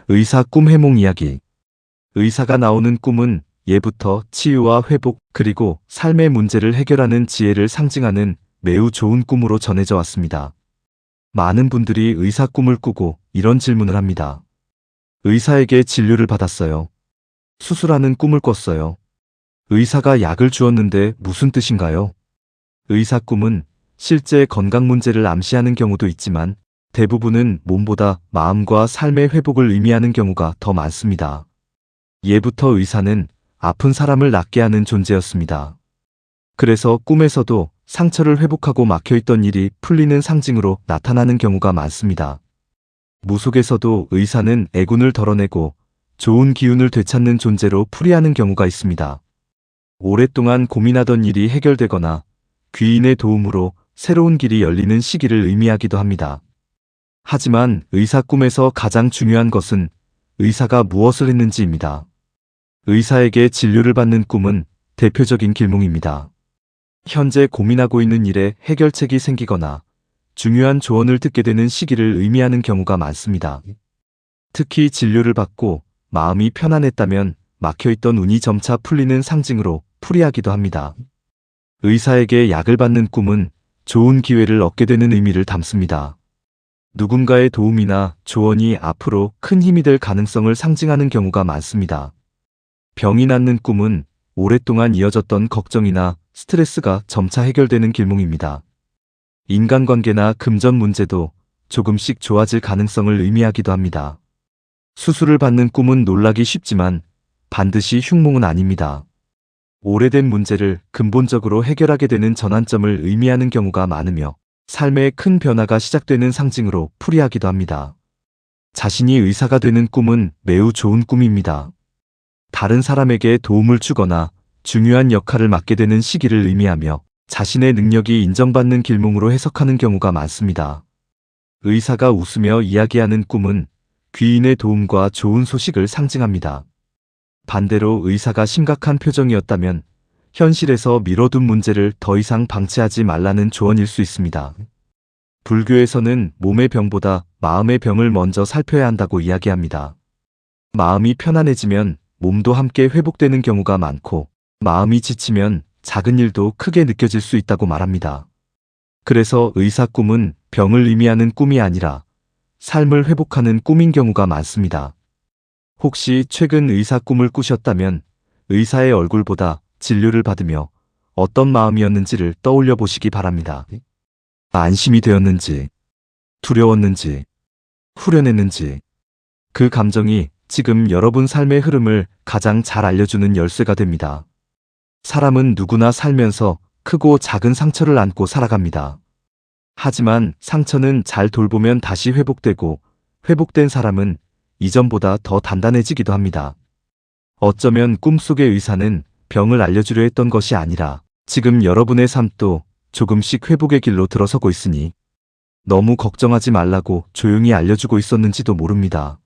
의사 꿈 해몽 이야기. 의사가 나오는 꿈은 예부터 치유와 회복 그리고 삶의 문제를 해결하는 지혜를 상징하는 매우 좋은 꿈으로 전해져 왔습니다. 많은 분들이 의사 꿈을 꾸고 이런 질문을 합니다. 의사에게 진료를 받았어요. 수술하는 꿈을 꿨어요. 의사가 약을 주었는데 무슨 뜻인가요? 의사 꿈은 실제 건강 문제를 암시하는 경우도 있지만 대부분은 몸보다 마음과 삶의 회복을 의미하는 경우가 더 많습니다. 예부터 의사는 아픈 사람을 낫게 하는 존재였습니다. 그래서 꿈에서도 상처를 회복하고 막혀있던 일이 풀리는 상징으로 나타나는 경우가 많습니다. 무속에서도 의사는 애군을 덜어내고 좋은 기운을 되찾는 존재로 풀이하는 경우가 있습니다. 오랫동안 고민하던 일이 해결되거나 귀인의 도움으로 새로운 길이 열리는 시기를 의미하기도 합니다. 하지만 의사 꿈에서 가장 중요한 것은 의사가 무엇을 했는지입니다. 의사에게 진료를 받는 꿈은 대표적인 길몽입니다. 현재 고민하고 있는 일에 해결책이 생기거나 중요한 조언을 듣게 되는 시기를 의미하는 경우가 많습니다. 특히 진료를 받고 마음이 편안했다면 막혀있던 운이 점차 풀리는 상징으로 풀이하기도 합니다. 의사에게 약을 받는 꿈은 좋은 기회를 얻게 되는 의미를 담습니다. 누군가의 도움이나 조언이 앞으로 큰 힘이 될 가능성을 상징하는 경우가 많습니다. 병이 낫는 꿈은 오랫동안 이어졌던 걱정이나 스트레스가 점차 해결되는 길몽입니다. 인간관계나 금전 문제도 조금씩 좋아질 가능성을 의미하기도 합니다. 수술을 받는 꿈은 놀라기 쉽지만 반드시 흉몽은 아닙니다. 오래된 문제를 근본적으로 해결하게 되는 전환점을 의미하는 경우가 많으며 삶의 큰 변화가 시작되는 상징으로 풀이하기도 합니다. 자신이 의사가 되는 꿈은 매우 좋은 꿈입니다. 다른 사람에게 도움을 주거나 중요한 역할을 맡게 되는 시기를 의미하며 자신의 능력이 인정받는 길몽으로 해석하는 경우가 많습니다. 의사가 웃으며 이야기하는 꿈은 귀인의 도움과 좋은 소식을 상징합니다. 반대로 의사가 심각한 표정이었다면 현실에서 미뤄둔 문제를 더 이상 방치하지 말라는 조언일 수 있습니다. 불교에서는 몸의 병보다 마음의 병을 먼저 살펴야 한다고 이야기합니다. 마음이 편안해지면 몸도 함께 회복되는 경우가 많고 마음이 지치면 작은 일도 크게 느껴질 수 있다고 말합니다. 그래서 의사 꿈은 병을 의미하는 꿈이 아니라 삶을 회복하는 꿈인 경우가 많습니다. 혹시 최근 의사 꿈을 꾸셨다면 의사의 얼굴보다 진료를 받으며 어떤 마음이었는지를 떠올려 보시기 바랍니다. 안심이 되었는지, 두려웠는지, 후련했는지, 그 감정이 지금 여러분 삶의 흐름을 가장 잘 알려주는 열쇠가 됩니다. 사람은 누구나 살면서 크고 작은 상처를 안고 살아갑니다. 하지만 상처는 잘 돌보면 다시 회복되고 회복된 사람은 이전보다 더 단단해지기도 합니다. 어쩌면 꿈속의 의사는 병을 알려주려 했던 것이 아니라 지금 여러분의 삶도 조금씩 회복의 길로 들어서고 있으니 너무 걱정하지 말라고 조용히 알려주고 있었는지도 모릅니다.